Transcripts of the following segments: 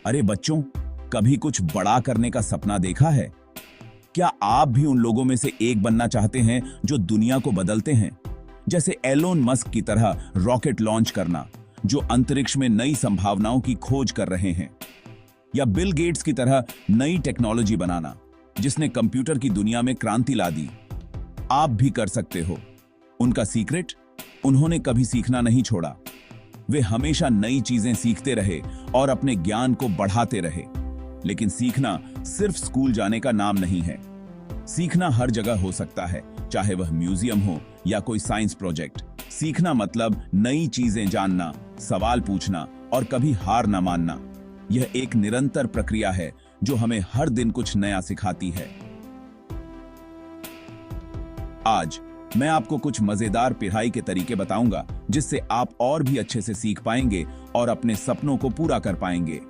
अरे बच्चों, कभी कुछ बड़ा करने का सपना देखा है? क्या आप भी उन लोगों में से एक बनना चाहते हैं जो दुनिया को बदलते हैं? जैसे एलोन मस्क की तरह रॉकेट लॉन्च करना, जो अंतरिक्ष में नई संभावनाओं की खोज कर रहे हैं, या बिल गेट्स की तरह नई टेक्नोलॉजी बनाना, जिसने कंप्यूटर की दुनिया में क्रांति ला दी। आप भी कर सकते हो। उनका सीक्रेट, उन्होंने कभी सीखना नहीं छोड़ा। वे हमेशा नई चीजें सीखते रहे और अपने ज्ञान को बढ़ाते रहे। लेकिन सीखना सिर्फ स्कूल जाने का नाम नहीं है। सीखना हर जगह हो सकता है, चाहे वह म्यूजियम हो या कोई साइंस प्रोजेक्ट। सीखना मतलब नई चीजें जानना, सवाल पूछना और कभी हार न मानना। यह एक निरंतर प्रक्रिया है जो हमें हर दिन कुछ नया सिखाती है। आज मैं आपको कुछ मजेदार पढ़ाई के तरीके बताऊंगा, जिससे आप और भी अच्छे से सीख पाएंगे और अपने सपनों को पूरा कर पाएंगे।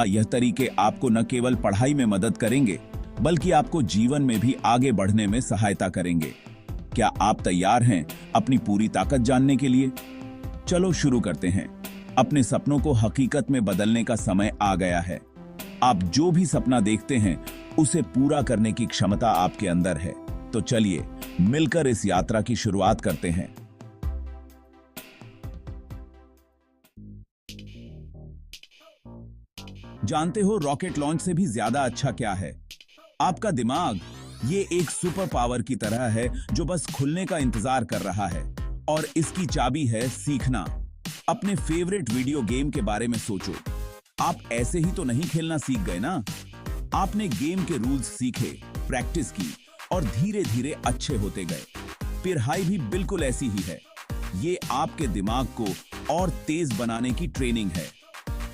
यह तरीके आपको न केवल पढ़ाई में मदद करेंगे, बल्कि आपको जीवन में भी आगे बढ़ने में सहायता करेंगे। क्या आप तैयार हैं अपनी पूरी ताकत जानने के लिए? चलो शुरू करते हैं। अपने सपनों को हकीकत में बदलने का समय आ गया है। आप जो भी सपना देखते हैं, उसे पूरा करने की क्षमता आपके अंदर है। तो चलिए मिलकर इस यात्रा की शुरुआत करते हैं। जानते हो रॉकेट लॉन्च से भी ज्यादा अच्छा क्या है? आपका दिमाग। ये एक सुपर पावर की तरह है जो बस खुलने का इंतजार कर रहा है। और इसकी चाबी है सीखना। अपने फेवरेट वीडियो गेम के बारे में सोचो। आप ऐसे ही तो नहीं खेलना सीख गए ना। आपने गेम के रूल्स सीखे, प्रैक्टिस की और धीरे धीरे अच्छे होते गए। पढ़ाई भी बिल्कुल ऐसी ही है। ये आपके दिमाग को और तेज बनाने की ट्रेनिंग है।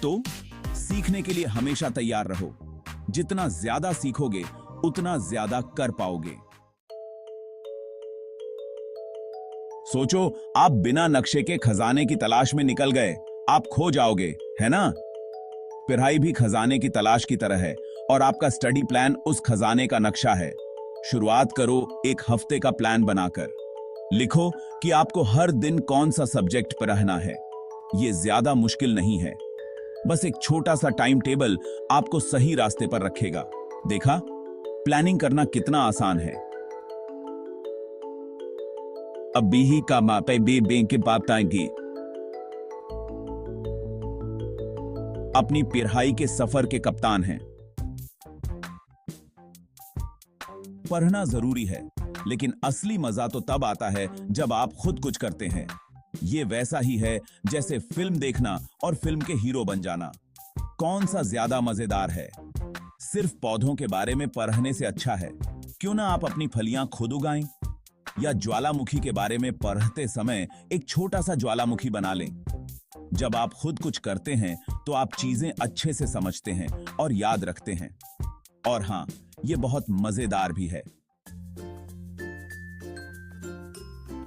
तो सीखने के लिए हमेशा तैयार रहो। जितना ज्यादा सीखोगे, उतना ज्यादा कर पाओगे। सोचो, आप बिना नक्शे के खजाने की तलाश में निकल गए, आप खो जाओगे, है ना? पढ़ाई भी खजाने की तलाश की तरह है और आपका स्टडी प्लान उस खजाने का नक्शा है। शुरुआत करो एक हफ्ते का प्लान बनाकर। लिखो कि आपको हर दिन कौन सा सब्जेक्ट पढ़ना है। यह ज्यादा मुश्किल नहीं है। बस एक छोटा सा टाइम टेबल आपको सही रास्ते पर रखेगा। देखा, प्लानिंग करना कितना आसान है। अब भी का मापे बे बैंक के बात आएंगी। अपनी पढ़ाई के सफर के कप्तान हैं। पढ़ना जरूरी है, लेकिन असली मजा तो तब आता है जब आप खुद कुछ करते हैं। ये वैसा ही है जैसे फिल्म देखना और फिल्म के हीरो बन जाना। कौन सा ज्यादा मजेदार है? सिर्फ पौधों के बारे में पढ़ने से अच्छा है क्यों ना आप अपनी फलियां खुद उगाएं? या ज्वालामुखी के बारे में पढ़ते समय एक छोटा सा ज्वालामुखी बना लें। जब आप खुद कुछ करते हैं तो आप चीजें अच्छे से समझते हैं और याद रखते हैं। और हां, यह बहुत मजेदार भी है।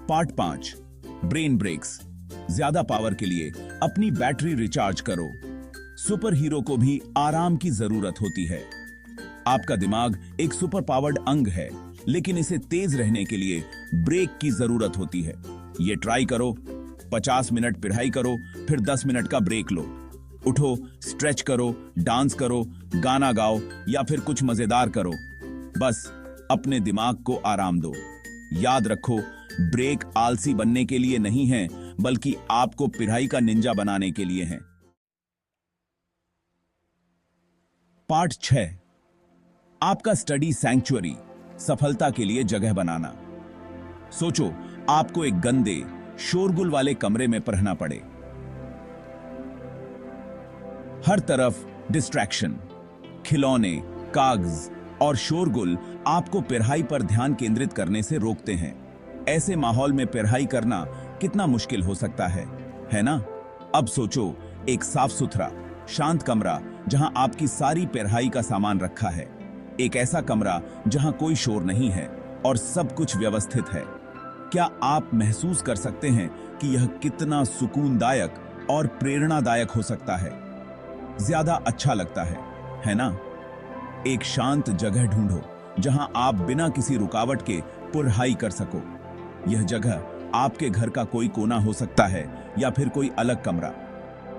Part 5, brain breaks. ज्यादा पावर के लिए अपनी बैटरी रिचार्ज करो। सुपर हीरो को भी आराम की जरूरत होती है। आपका दिमाग एक सुपर पावर्ड अंग है, लेकिन इसे तेज रहने के लिए ब्रेक की जरूरत होती है। ये ट्राई करो। 50 मिनट पढ़ाई करो, फिर 10 मिनट का ब्रेक लो। उठो, स्ट्रेच करो, डांस करो, गाना गाओ या फिर कुछ मजेदार करो। बस अपने दिमाग को आराम दो। याद रखो, ब्रेक आलसी बनने के लिए नहीं है, बल्कि आपको पढ़ाई का निंजा बनाने के लिए है। पार्ट 6, आपका स्टडी सैंक्चुअरी। सफलता के लिए जगह बनाना। सोचो, आपको एक गंदे, शोरगुल वाले कमरे में पढ़ना पड़े। हर तरफ डिस्ट्रैक्शन, खिलौने, कागज और शोरगुल आपको पढ़ाई पर ध्यान केंद्रित करने से रोकते हैं। ऐसे माहौल में पढ़ाई करना कितना मुश्किल हो सकता है ना? अब सोचो, एक साफ सुथरा, शांत कमरा जहां आपकी सारी पढ़ाई का सामान रखा है। एक ऐसा कमरा जहां कोई शोर नहीं है और सब कुछ व्यवस्थित है। क्या आप महसूस कर सकते हैं कि यह कितना सुकूनदायक और प्रेरणादायक हो सकता है? ज्यादा अच्छा लगता है ना? एक शांत जगह ढूंढो जहां आप बिना किसी रुकावट के पढ़ाई कर सको। यह जगह आपके घर का कोई कोना हो सकता है या फिर कोई अलग कमरा।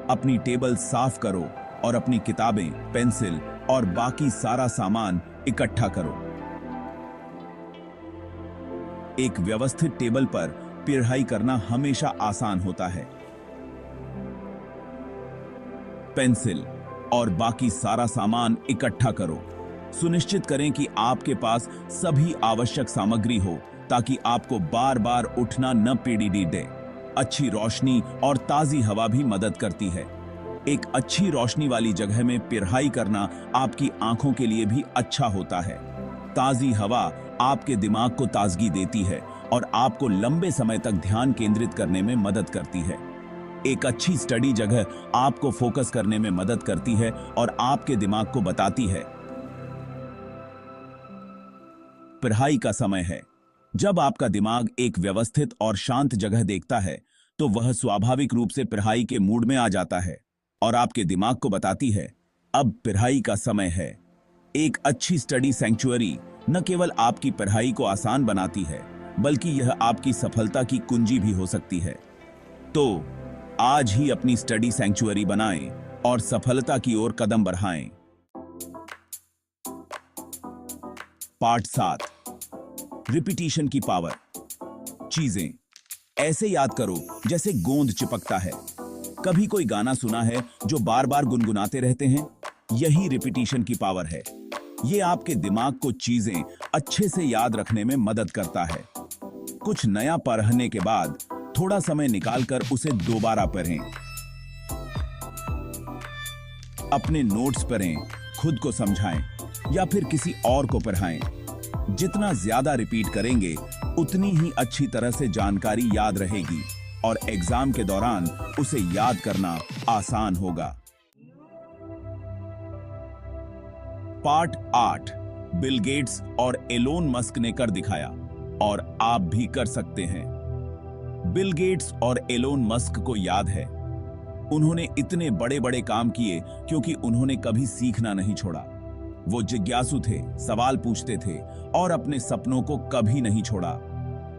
अपनी टेबल साफ करो और अपनी किताबें, पेंसिल और बाकी सारा सामान इकट्ठा करो। एक व्यवस्थित टेबल पर पढ़ाई करना हमेशा आसान होता है। पेंसिल और बाकी सारा सामान इकट्ठा करो। सुनिश्चित करें कि आपके पास सभी आवश्यक सामग्री हो ताकि आपको बार बार उठना न पीड़ी दे। अच्छी रोशनी और ताजी हवा भी मदद करती है। एक अच्छी रोशनी वाली जगह में पढ़ाई करना आपकी आंखों के लिए भी अच्छा होता है। ताजी हवा आपके दिमाग को ताजगी देती है और आपको लंबे समय तक ध्यान केंद्रित करने में मदद करती है। एक अच्छी स्टडी जगह आपको फोकस करने में मदद करती है और आपके दिमाग को बताती है पढ़ाई का समय है। जब आपका दिमाग एक व्यवस्थित और शांत जगह देखता है तो वह स्वाभाविक रूप से पढ़ाई के मूड में आ जाता है और आपके दिमाग को बताती है अब पढ़ाई का समय है। एक अच्छी स्टडी सैंक्चुअरी न केवल आपकी पढ़ाई को आसान बनाती है बल्कि यह आपकी सफलता की कुंजी भी हो सकती है। तो आज ही अपनी स्टडी सैंक्चुअरी बनाएं और सफलता की ओर कदम बढ़ाएं। पार्ट 7, रिपीटिशन की पावर। चीजें ऐसे याद करो जैसे गोंद चिपकता है। कभी कोई गाना सुना है जो बार बार गुनगुनाते रहते हैं? यही रिपीटिशन की पावर है। ये आपके दिमाग को चीजें अच्छे से याद रखने में मदद करता है। कुछ नया पढ़ने के बाद थोड़ा समय निकालकर उसे दोबारा पढ़ें। अपने नोट्स पढ़ें, खुद को समझाएं या फिर किसी और को पढ़ाएं। जितना ज्यादा रिपीट करेंगे उतनी ही अच्छी तरह से जानकारी याद रहेगी और एग्जाम के दौरान उसे याद करना आसान होगा। पार्ट 8, बिल गेट्स और एलोन मस्क ने कर दिखाया और आप भी कर सकते हैं। बिल गेट्स और एलोन मस्क को याद है, उन्होंने इतने बड़े बड़े काम किए क्योंकि उन्होंने कभी सीखना नहीं छोड़ा। वो जिज्ञासु थे, सवाल पूछते थे और अपने सपनों को कभी नहीं छोड़ा।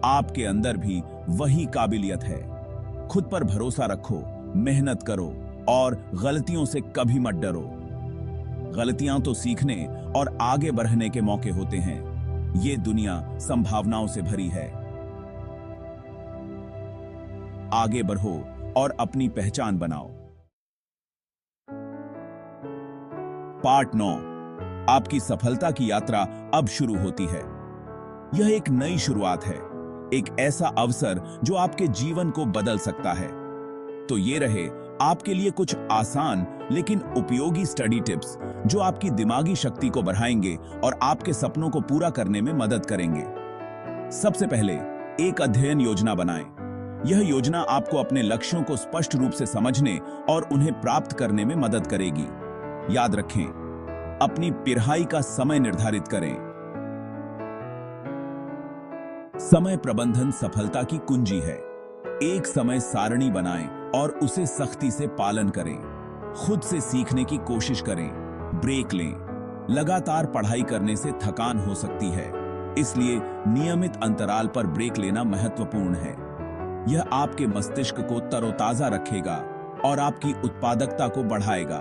आपके अंदर भी वही काबिलियत है। खुद पर भरोसा रखो, मेहनत करो और गलतियों से कभी मत डरो। गलतियां तो सीखने और आगे बढ़ने के मौके होते हैं। ये दुनिया संभावनाओं से भरी है। आगे बढ़ो और अपनी पहचान बनाओ। पार्ट 9, आपकी सफलता की यात्रा अब शुरू होती है। यह एक नई शुरुआत है, एक ऐसा अवसर जो आपके जीवन को बदल सकता है। तो ये रहे आपके लिए कुछ आसान लेकिन उपयोगी स्टडी टिप्स जो आपकी दिमागी शक्ति को बढ़ाएंगे और आपके सपनों को पूरा करने में मदद करेंगे। सबसे पहले एक अध्ययन योजना बनाएं। यह योजना आपको अपने लक्ष्यों को स्पष्ट रूप से समझने और उन्हें प्राप्त करने में मदद करेगी। याद रखें, अपनी पढ़ाई का समय निर्धारित करें। समय प्रबंधन सफलता की कुंजी है। एक समय सारणी बनाएं और उसे सख्ती से पालन करें। खुद से सीखने की कोशिश करें, ब्रेक लें। लगातार पढ़ाई करने से थकान हो सकती है, इसलिए नियमित अंतराल पर ब्रेक लेना महत्वपूर्ण है। यह आपके मस्तिष्क को तरोताजा रखेगा और आपकी उत्पादकता को बढ़ाएगा।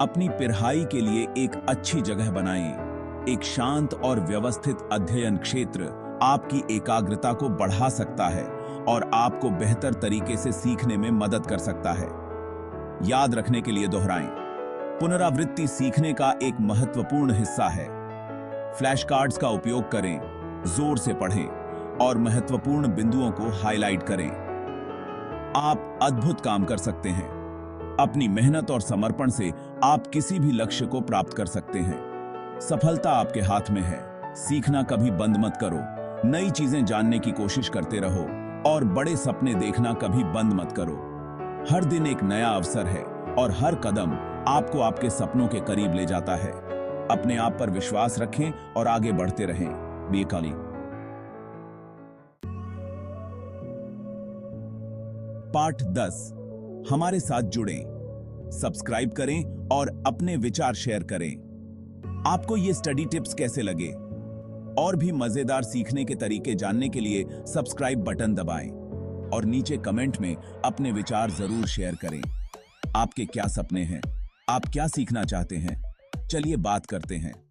अपनी पढ़ाई के लिए एक अच्छी जगह बनाएं। एक शांत और व्यवस्थित अध्ययन क्षेत्र आपकी एकाग्रता को बढ़ा सकता है और आपको बेहतर तरीके से सीखने में मदद कर सकता है। याद रखने के लिए दोहराएं। पुनरावृत्ति सीखने का एक महत्वपूर्ण हिस्सा है। फ्लैश कार्ड्स का उपयोग करें, जोर से पढ़ें और महत्वपूर्ण बिंदुओं को हाईलाइट करें। आप अद्भुत काम कर सकते हैं। अपनी मेहनत और समर्पण से आप किसी भी लक्ष्य को प्राप्त कर सकते हैं। सफलता आपके हाथ में है। सीखना कभी बंद मत करो। नई चीजें जानने की कोशिश करते रहो और बड़े सपने देखना कभी बंद मत करो। हर दिन एक नया अवसर है और हर कदम आपको आपके सपनों के करीब ले जाता है। अपने आप पर विश्वास रखें और आगे बढ़ते रहें। बी काली। पार्ट 10, हमारे साथ जुड़ें, सब्सक्राइब करें और अपने विचार शेयर करें। आपको ये स्टडी टिप्स कैसे लगे? और भी मजेदार सीखने के तरीके जानने के लिए सब्सक्राइब बटन दबाएं। और नीचे कमेंट में अपने विचार जरूर शेयर करें। आपके क्या सपने हैं? आप क्या सीखना चाहते हैं? चलिए बात करते हैं।